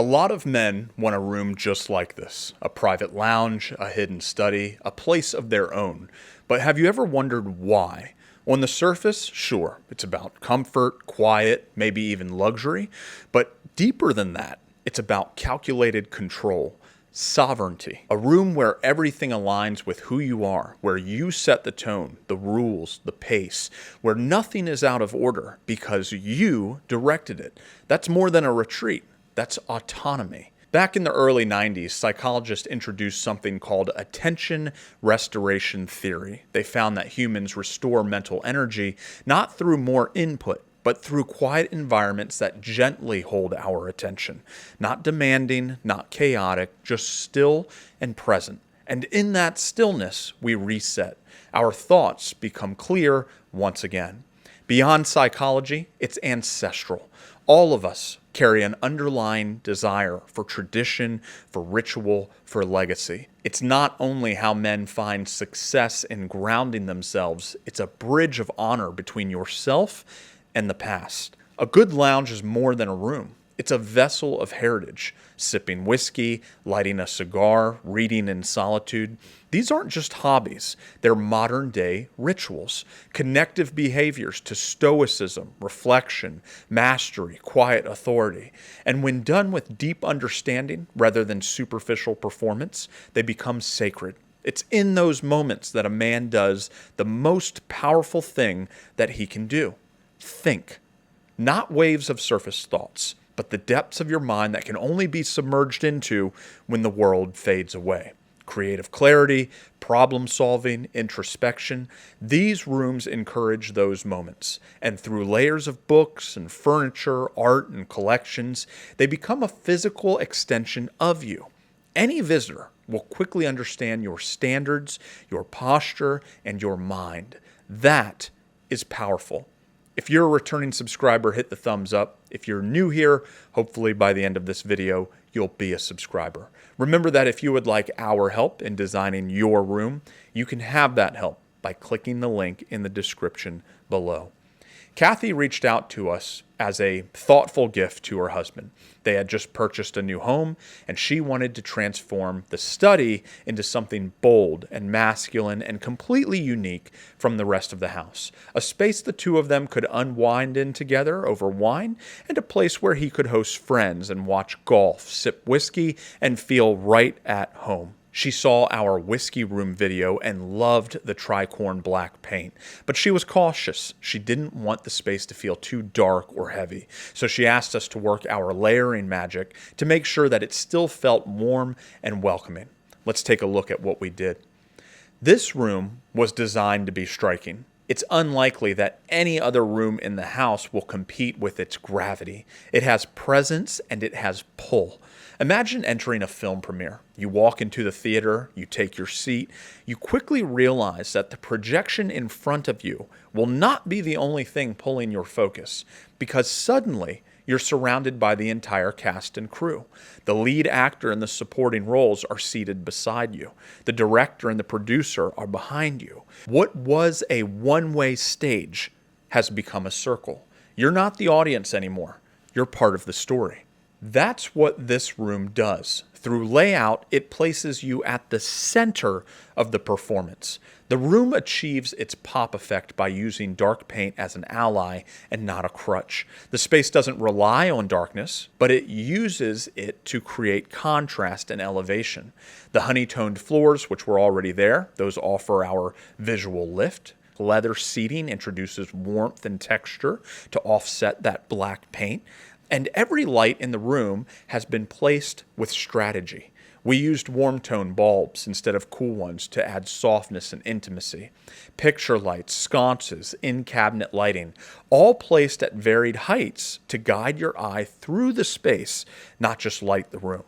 A lot of men want a room just like this, a private lounge, a hidden study, a place of their own. But have you ever wondered why? On the surface, sure, it's about comfort, quiet, maybe even luxury. But deeper than that, it's about calculated control, sovereignty. A room where everything aligns with who you are, where you set the tone, the rules, the pace, where nothing is out of order because you directed it. That's more than a retreat. That's autonomy. Back in the early 90s, psychologists introduced something called attention restoration theory. They found that humans restore mental energy not through more input, but through quiet environments that gently hold our attention. Not demanding, not chaotic, just still and present. And in that stillness, we reset. Our thoughts become clear once again. Beyond psychology, it's ancestral. All of us carry an underlying desire for tradition, for ritual, for legacy. It's not only how men find success in grounding themselves, it's a bridge of honor between yourself and the past. A good lounge is more than a room. It's a vessel of heritage, sipping whiskey, lighting a cigar, reading in solitude. These aren't just hobbies, they're modern-day rituals, connective behaviors to stoicism, reflection, mastery, quiet authority. And when done with deep understanding rather than superficial performance, they become sacred. It's in those moments that a man does the most powerful thing that he can do. Think. Not waves of surface thoughts, but the depths of your mind that can only be submerged into when the world fades away. Creative clarity, problem solving, introspection. These rooms encourage those moments. And through layers of books and furniture, art and collections, they become a physical extension of you. Any visitor will quickly understand your standards, your posture, and your mind. That is powerful. If you're a returning subscriber, hit the thumbs up. If you're new here, hopefully by the end of this video, you'll be a subscriber. Remember that if you would like our help in designing your room, you can have that help by clicking the link in the description below. Kathy reached out to us as a thoughtful gift to her husband. They had just purchased a new home, and she wanted to transform the study into something bold and masculine and completely unique from the rest of the house. A space the two of them could unwind in together over wine, and a place where he could host friends and watch golf, sip whiskey, and feel right at home. She saw our whiskey room video and loved the Tricorn Black paint, but she was cautious. She didn't want the space to feel too dark or heavy, so she asked us to work our layering magic to make sure that it still felt warm and welcoming. Let's take a look at what we did. This room was designed to be striking. It's unlikely that any other room in the house will compete with its gravity. It has presence and it has pull. Imagine entering a film premiere. You walk into the theater, you take your seat, you quickly realize that the projection in front of you will not be the only thing pulling your focus, because suddenly you're surrounded by the entire cast and crew. The lead actor and the supporting roles are seated beside you. The director and the producer are behind you. What was a one-way stage has become a circle. You're not the audience anymore. You're part of the story. That's what this room does. Through layout, it places you at the center of the performance. The room achieves its pop effect by using dark paint as an ally and not a crutch. The space doesn't rely on darkness, but it uses it to create contrast and elevation. The honey-toned floors, which were already there, those offer our visual lift. Leather seating introduces warmth and texture to offset that black paint. And every light in the room has been placed with strategy. We used warm tone bulbs instead of cool ones to add softness and intimacy. Picture lights, sconces, in-cabinet lighting, all placed at varied heights to guide your eye through the space, not just light the room.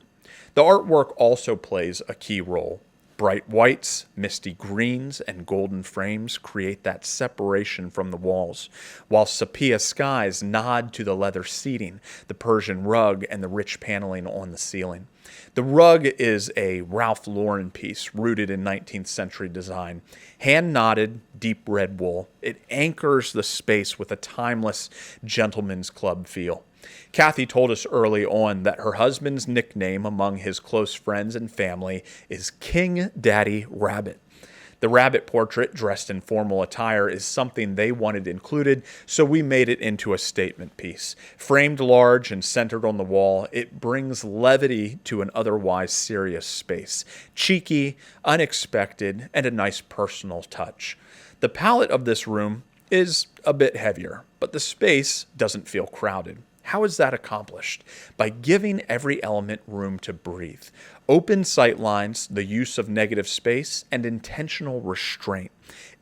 The artwork also plays a key role. Bright whites, misty greens, and golden frames create that separation from the walls, while sepia skies nod to the leather seating, the Persian rug, and the rich paneling on the ceiling. The rug is a Ralph Lauren piece rooted in 19th century design. Hand-knotted, deep red wool, it anchors the space with a timeless gentleman's club feel. Kathy told us early on that her husband's nickname among his close friends and family is King Daddy Rabbit. The rabbit portrait, dressed in formal attire, is something they wanted included, so we made it into a statement piece. Framed large and centered on the wall, it brings levity to an otherwise serious space. Cheeky, unexpected, and a nice personal touch. The palette of this room is a bit heavier, but the space doesn't feel crowded. How is that accomplished? By giving every element room to breathe. Open sight lines, the use of negative space, and intentional restraint.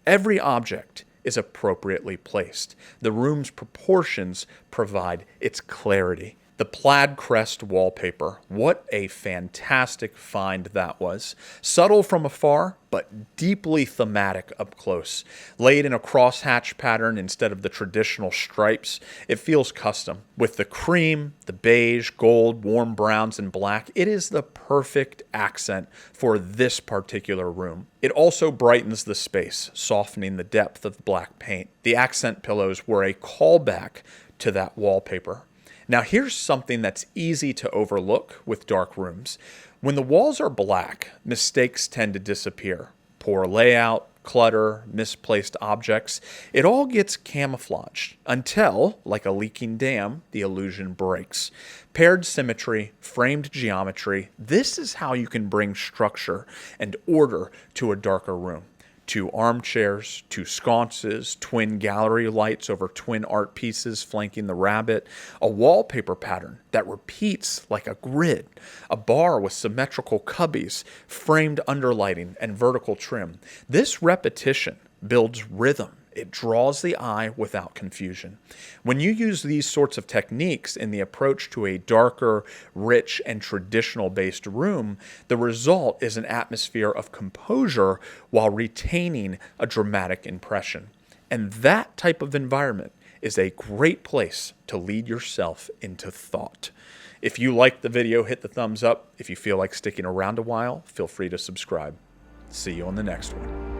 Every object is appropriately placed. The room's proportions provide its clarity. The plaid crest wallpaper. What a fantastic find that was. Subtle from afar, but deeply thematic up close. Laid in a crosshatch pattern instead of the traditional stripes, it feels custom. With the cream, the beige, gold, warm browns, and black, it is the perfect accent for this particular room. It also brightens the space, softening the depth of black paint. The accent pillows were a callback to that wallpaper. Now here's something that's easy to overlook with dark rooms. When the walls are black, mistakes tend to disappear. Poor layout, clutter, misplaced objects, it all gets camouflaged until, like a leaking dam, the illusion breaks. Paired symmetry, framed geometry, this is how you can bring structure and order to a darker room. 2 armchairs, 2 sconces, twin gallery lights over twin art pieces flanking the rabbit, a wallpaper pattern that repeats like a grid, a bar with symmetrical cubbies, framed underlighting, and vertical trim. This repetition builds rhythm. It draws the eye without confusion. When you use these sorts of techniques in the approach to a darker, rich, and traditional-based room, the result is an atmosphere of composure while retaining a dramatic impression. And that type of environment is a great place to lead yourself into thought. If you liked the video, hit the thumbs up. If you feel like sticking around a while, feel free to subscribe. See you on the next one.